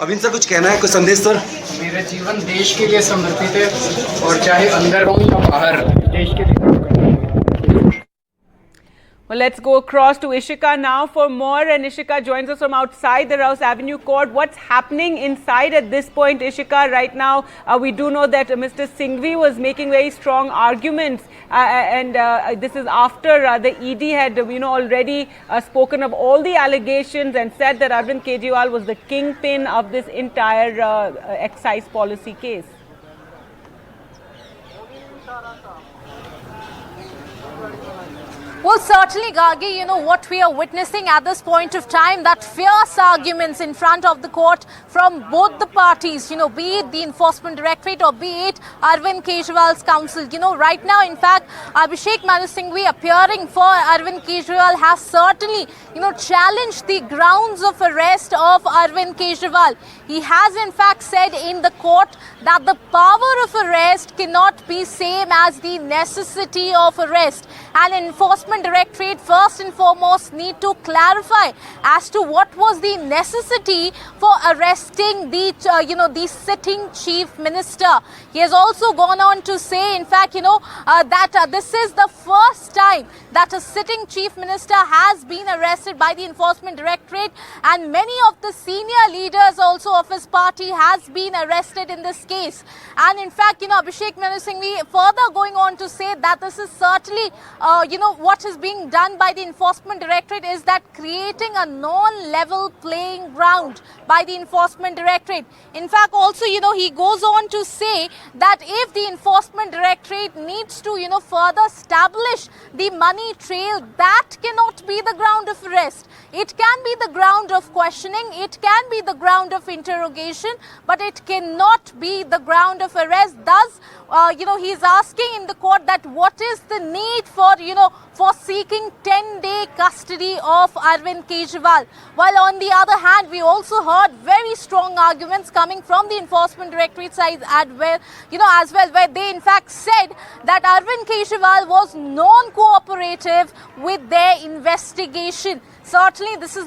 Avin sir कुछ कहना है, कुछ संदेश सर? मेरा जीवन देश के लिए समर्पित है और चाहे अंदर हो या बाहर देश के लिए काम करना है। Well, let's go across to Ishika now for more, and Ishika joins us from outside the Rouse Avenue Court. What's happening inside at this point, Ishika? Right now, we do know that Mr. Singhvi was making very strong arguments, and this is after the ED had, already spoken of all the allegations and said that Arvind Kejriwal was the kingpin of this entire excise policy case. Well, certainly, Gargi, what we are witnessing at this point of time, that fierce arguments in front of the court from both the parties, be it the Enforcement Directorate or be it Arvind Kejriwal's counsel. Right now, in fact, Abhishek Manu Singhvi appearing for Arvind Kejriwal has certainly, challenged the grounds of arrest of Arvind Kejriwal. He has, in fact, said in the court that the power of arrest cannot be same as the necessity of arrest. And Enforcement Directorate first and foremost need to clarify as to what was the necessity for arresting the sitting Chief Minister. He has also gone on to say, in fact, that this is the first time that a sitting Chief Minister has been arrested by the Enforcement Directorate, and many of the senior leaders also of his party has been arrested in this case. And in fact, Abhishek Manu Singhvi further going on to say that this is certainly what is being done by the Enforcement Directorate is that creating a non-level playing ground by the Enforcement Directorate. In fact, also, he goes on to say that if the Enforcement Directorate needs to, further establish the money trail, that cannot be the ground of arrest. It can be the ground of questioning, it can be the ground of interrogation, but it cannot be the ground of arrest. Thus, he's asking in the court that what is the need for seeking 10-day custody of Arvind Kejriwal. While on the other hand, we also heard very strong arguments coming from the Enforcement Directorate side as well, where they in fact said that Arvind Kejriwal was non-cooperative with their investigation. Certainly, this is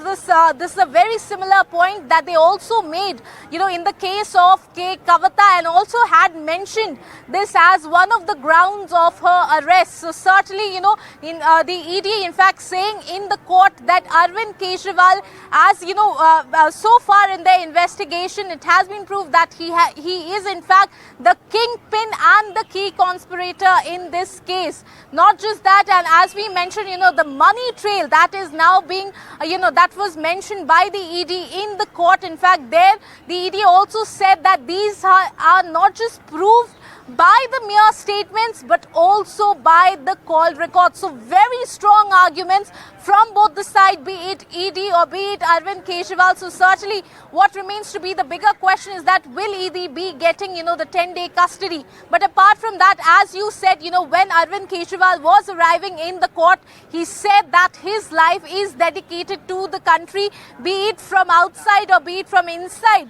a very similar point that they also made, in the case of K. Kavita, and also had mentioned this as one of the grounds of her arrest. So certainly, in the ED, in fact, saying in the court that Arvind Kejriwal, as so far in their investigation, it has been proved that he is in fact the kingpin and the key conspirator in this case. Not just that, and as we mentioned, the money trail that is now being that was mentioned by the ED in the court. In fact, there the ED also said that these are not just proved by the mere statements but also by the call records. So very strong arguments from both the side, be it ED or be it Arvind Kejriwal. So certainly what remains to be the bigger question is that will ED be getting the 10-day custody. But apart from that, as you said, when Arvind Kejriwal was arriving in the court, he said that his life is dedicated to the country, be it from outside or be it from inside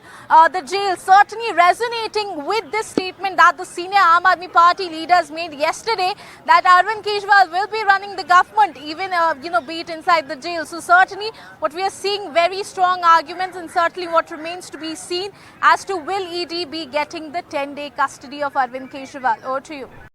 the jail. Certainly resonating with this statement that the senior Aam Aadmi Party leaders made yesterday, that Arvind Kejriwal will be running the government, even be it inside the jail. So certainly what we are seeing, very strong arguments, and certainly what remains to be seen as to will ED be getting the 10-day custody of Arvind Kejriwal. Over to you.